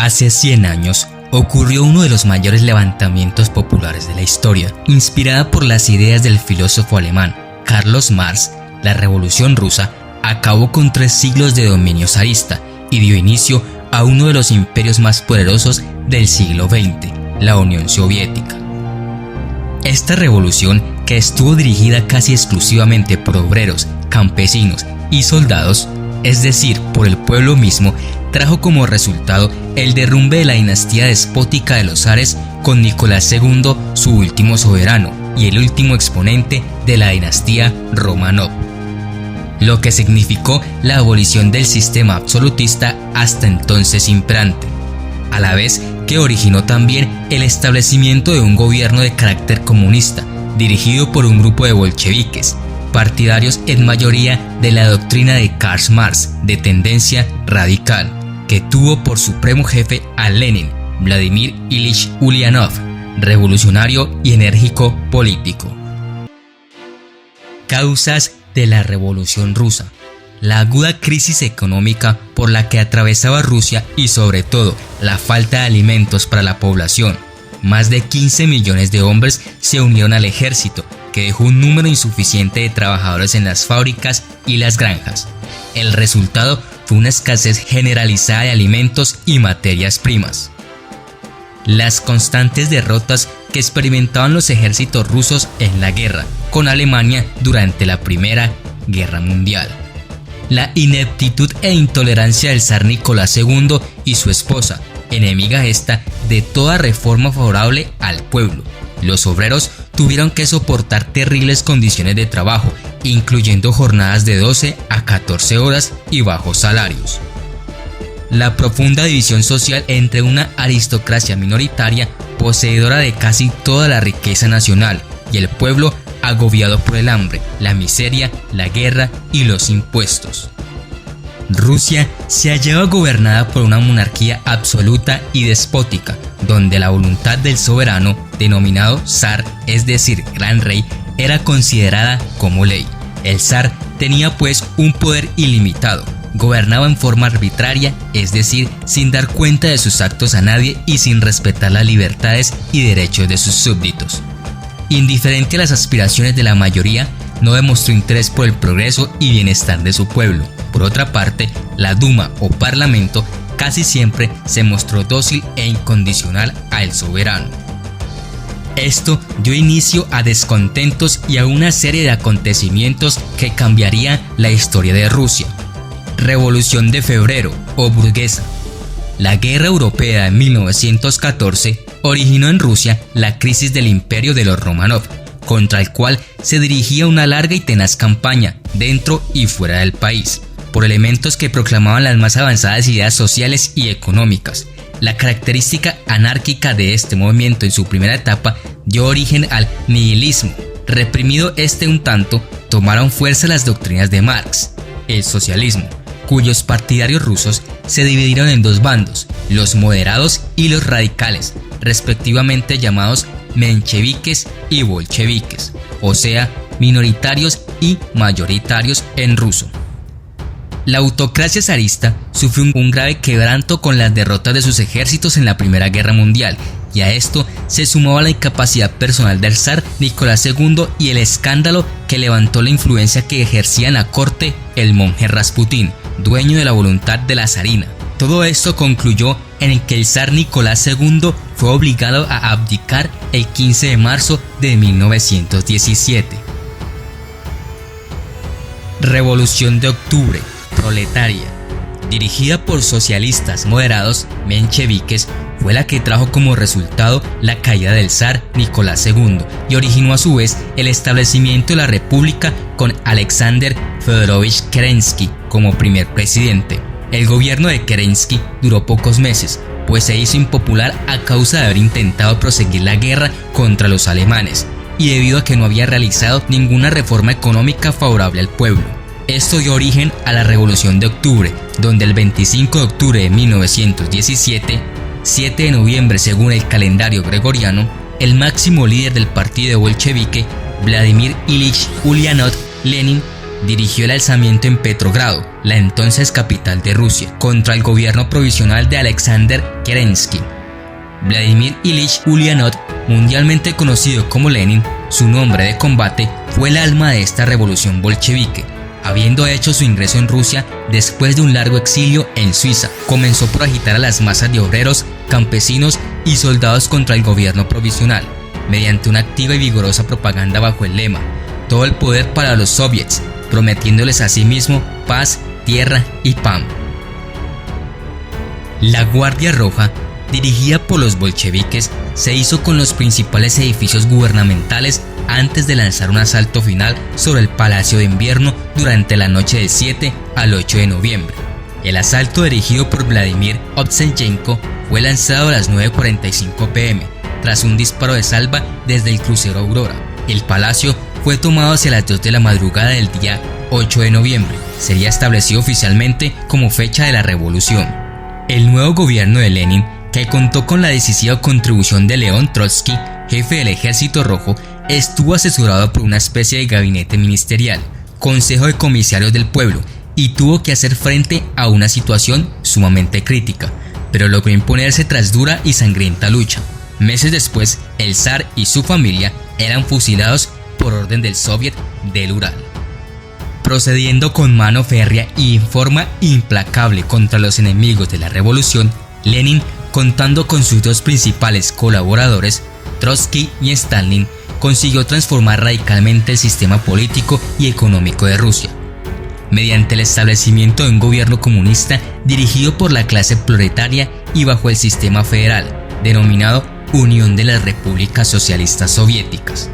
Hace 100 años ocurrió uno de los mayores levantamientos populares de la historia. Inspirada por las ideas del filósofo alemán Carlos Marx, la Revolución Rusa acabó con 3 siglos de dominio zarista y dio inicio a uno de los imperios más poderosos del siglo XX, la Unión Soviética. Esta revolución, que estuvo dirigida casi exclusivamente por obreros, campesinos y soldados, es decir, por el pueblo mismo, trajo como resultado el derrumbe de la dinastía despótica de los zares con Nicolás II, su último soberano y el último exponente de la dinastía Románov, lo que significó la abolición del sistema absolutista hasta entonces imperante, a la vez que originó también el establecimiento de un gobierno de carácter comunista, dirigido por un grupo de bolcheviques, partidarios en mayoría de la doctrina de Karl Marx de tendencia radical, que tuvo por supremo jefe a Lenin, Vladimir Ilich Ulyanov, revolucionario y enérgico político. Causas de la Revolución Rusa. La aguda crisis económica por la que atravesaba Rusia y sobre todo la falta de alimentos para la población. Más de 15 millones de hombres se unieron al ejército, que dejó un número insuficiente de trabajadores en las fábricas y las granjas. El resultado fue una escasez generalizada de alimentos y materias primas. Las constantes derrotas que experimentaban los ejércitos rusos en la guerra con Alemania durante la Primera Guerra Mundial. La ineptitud e intolerancia del zar Nicolás II y su esposa, enemiga esta de toda reforma favorable al pueblo. Los obreros tuvieron que soportar terribles condiciones de trabajo, incluyendo jornadas de 12 a 14 horas y bajos salarios. La profunda división social entre una aristocracia minoritaria poseedora de casi toda la riqueza nacional y el pueblo agobiado por el hambre, la miseria, la guerra y los impuestos. Rusia se hallaba gobernada por una monarquía absoluta y despótica, donde la voluntad del soberano, denominado zar, es decir, gran rey, era considerada como ley. El zar tenía pues un poder ilimitado, gobernaba en forma arbitraria, es decir, sin dar cuenta de sus actos a nadie y sin respetar las libertades y derechos de sus súbditos. Indiferente a las aspiraciones de la mayoría, no demostró interés por el progreso y bienestar de su pueblo. Por otra parte, la Duma o Parlamento casi siempre se mostró dócil e incondicional al soberano. Esto dio inicio a descontentos y a una serie de acontecimientos que cambiaría la historia de Rusia. Revolución de Febrero o burguesa. La Guerra Europea de 1914 originó en Rusia la crisis del imperio de los Románov, contra el cual se dirigía una larga y tenaz campaña dentro y fuera del país, por elementos que proclamaban las más avanzadas ideas sociales y económicas. La característica anárquica de este movimiento en su primera etapa dio origen al nihilismo. Reprimido este un tanto, tomaron fuerza las doctrinas de Marx, el socialismo, cuyos partidarios rusos se dividieron en 2 bandos, los moderados y los radicales, respectivamente llamados mencheviques y bolcheviques, o sea, minoritarios y mayoritarios en ruso. La autocracia zarista sufrió un grave quebranto con las derrotas de sus ejércitos en la Primera Guerra Mundial, y a esto se sumaba la incapacidad personal del zar Nicolás II y el escándalo que levantó la influencia que ejercía en la corte el monje Rasputín, dueño de la voluntad de la zarina. Todo esto concluyó en que el zar Nicolás II fue obligado a abdicar el 15 de marzo de 1917. Revolución de Octubre, proletaria. Dirigida por socialistas moderados, mencheviques, fue la que trajo como resultado la caída del zar Nicolás II y originó a su vez el establecimiento de la república con Alexander Feodorovich Kerensky como primer presidente. El gobierno de Kerensky duró pocos meses, pues se hizo impopular a causa de haber intentado proseguir la guerra contra los alemanes y debido a que no había realizado ninguna reforma económica favorable al pueblo. Esto dio origen a la Revolución de Octubre, donde el 25 de octubre de 1917, 7 de noviembre según el calendario gregoriano, el máximo líder del partido bolchevique, Vladimir Ilich Ulyanov Lenin, dirigió el alzamiento en Petrogrado, la entonces capital de Rusia, contra el gobierno provisional de Alexander Kerensky. Vladimir Ilich Ulyanov, mundialmente conocido como Lenin, su nombre de combate, fue el alma de esta revolución bolchevique. Habiendo hecho su ingreso en Rusia después de un largo exilio en Suiza, comenzó por agitar a las masas de obreros, campesinos y soldados contra el gobierno provisional, mediante una activa y vigorosa propaganda bajo el lema «Todo el poder para los soviets», prometiéndoles a sí mismo paz, tierra y pan. La Guardia Roja, dirigida por los bolcheviques, se hizo con los principales edificios gubernamentales antes de lanzar un asalto final sobre el Palacio de Invierno durante la noche del 7 al 8 de noviembre. El asalto, dirigido por Vladimir Ovseyenko, fue lanzado a las 9:45 p.m. tras un disparo de salva desde el crucero Aurora. El palacio fue tomado hacia las 2 de la madrugada del día 8 de noviembre. Sería establecido oficialmente como fecha de la revolución. El nuevo gobierno de Lenin, que contó con la decisiva contribución de León Trotsky, jefe del Ejército Rojo, estuvo asesorado por una especie de gabinete ministerial, Consejo de Comisarios del Pueblo, y tuvo que hacer frente a una situación sumamente crítica, pero logró imponerse tras dura y sangrienta lucha. Meses después, el zar y su familia eran fusilados por orden del Soviet del Ural. Procediendo con mano férrea y en forma implacable contra los enemigos de la revolución, Lenin, contando con sus dos principales colaboradores, Trotsky y Stalin, consiguió transformar radicalmente el sistema político y económico de Rusia, mediante el establecimiento de un gobierno comunista dirigido por la clase proletaria y bajo el sistema federal, denominado Unión de las Repúblicas Socialistas Soviéticas.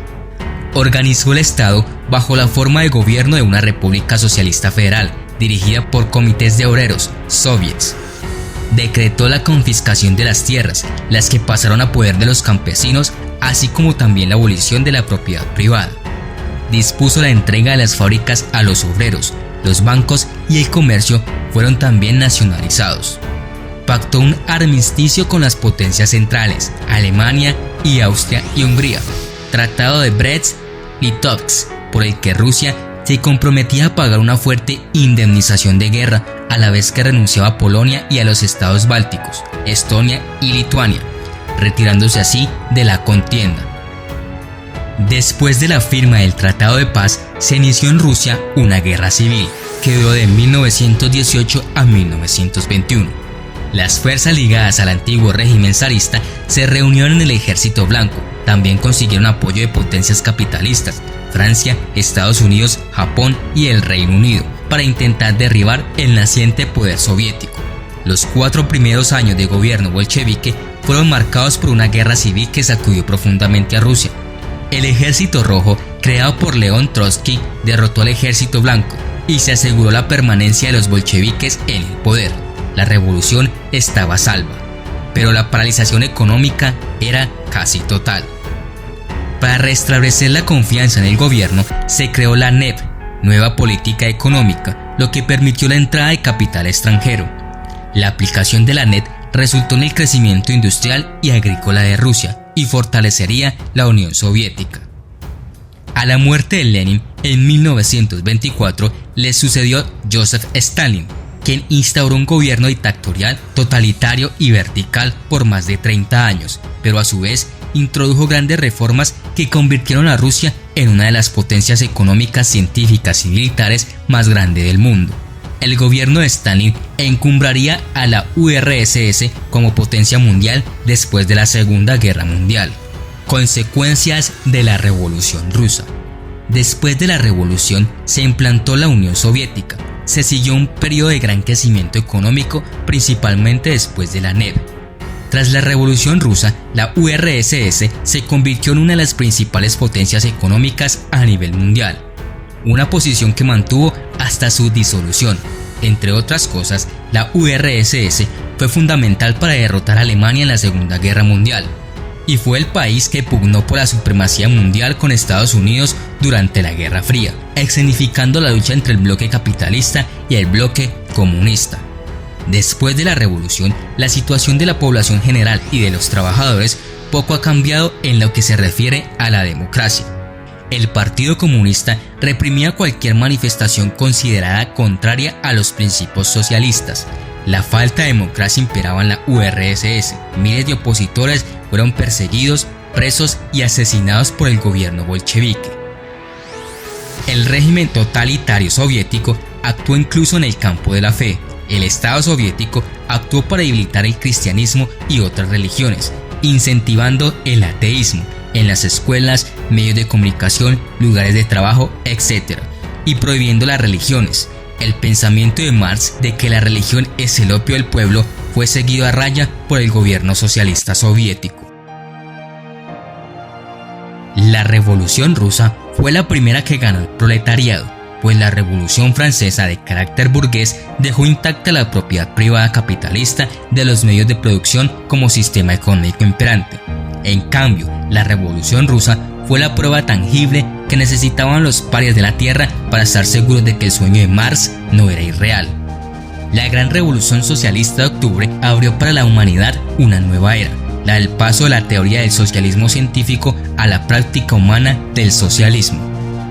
Organizó el Estado bajo la forma de gobierno de una república socialista federal, dirigida por comités de obreros, soviets. Decretó la confiscación de las tierras, las que pasaron a poder de los campesinos, así como también la abolición de la propiedad privada. Dispuso la entrega de las fábricas a los obreros, los bancos y el comercio fueron también nacionalizados. Pactó un armisticio con las potencias centrales, Alemania y Austria y Hungría, Tratado de Brest-Litovsk, por el que Rusia se comprometía a pagar una fuerte indemnización de guerra, a la vez que renunciaba a Polonia y a los estados bálticos, Estonia y Lituania, retirándose así de la contienda. Después de la firma del Tratado de Paz, se inició en Rusia una guerra civil, que duró de 1918 a 1921. Las fuerzas ligadas al antiguo régimen zarista se reunieron en el Ejército Blanco. También consiguieron apoyo de potencias capitalistas, Francia, Estados Unidos, Japón y el Reino Unido, para intentar derribar el naciente poder soviético. Los 4 primeros años de gobierno bolchevique fueron marcados por una guerra civil que sacudió profundamente a Rusia. El Ejército Rojo, creado por León Trotsky, derrotó al Ejército Blanco y se aseguró la permanencia de los bolcheviques en el poder. La revolución estaba a salvo, pero la paralización económica era casi total. Para restablecer la confianza en el gobierno, se creó la NEP, Nueva Política Económica, lo que permitió la entrada de capital extranjero. La aplicación de la NEP resultó en el crecimiento industrial y agrícola de Rusia y fortalecería la Unión Soviética. A la muerte de Lenin en 1924 le sucedió Joseph Stalin, quien instauró un gobierno dictatorial, totalitario y vertical por más de 30 años, pero a su vez introdujo grandes reformas que convirtieron a Rusia en una de las potencias económicas, científicas y militares más grandes del mundo. El gobierno de Stalin encumbraría a la URSS como potencia mundial después de la Segunda Guerra Mundial. Consecuencias de la Revolución Rusa. Después de la revolución se implantó la Unión Soviética. Se siguió un periodo de gran crecimiento económico, principalmente después de la NEP. Tras la Revolución Rusa, la URSS se convirtió en una de las principales potencias económicas a nivel mundial, una posición que mantuvo hasta su disolución. Entre otras cosas, la URSS fue fundamental para derrotar a Alemania en la Segunda Guerra Mundial, y fue el país que pugnó por la supremacía mundial con Estados Unidos durante la Guerra Fría, escenificando la lucha entre el bloque capitalista y el bloque comunista. Después de la revolución, la situación de la población general y de los trabajadores poco ha cambiado en lo que se refiere a la democracia. El Partido Comunista reprimía cualquier manifestación considerada contraria a los principios socialistas. La falta de democracia imperaba en la URSS. Miles de opositores fueron perseguidos, presos y asesinados por el gobierno bolchevique. El régimen totalitario soviético actuó incluso en el campo de la fe. El Estado soviético actuó para debilitar el cristianismo y otras religiones, incentivando el ateísmo en las escuelas, medios de comunicación, lugares de trabajo, etc., y prohibiendo las religiones. El pensamiento de Marx de que la religión es el opio del pueblo fue seguido a raya por el gobierno socialista soviético. La Revolución Rusa fue la primera que ganó el proletariado, pues la Revolución Francesa de carácter burgués dejó intacta la propiedad privada capitalista de los medios de producción como sistema económico imperante. En cambio, la Revolución Rusa fue la prueba tangible que necesitaban los parias de la tierra para estar seguros de que el sueño de Marx no era irreal. La gran revolución socialista de octubre abrió para la humanidad una nueva era, la del paso de la teoría del socialismo científico a la práctica humana del socialismo.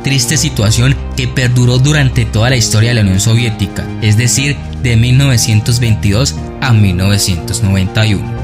Triste situación que perduró durante toda la historia de la Unión Soviética, es decir, de 1922 a 1991.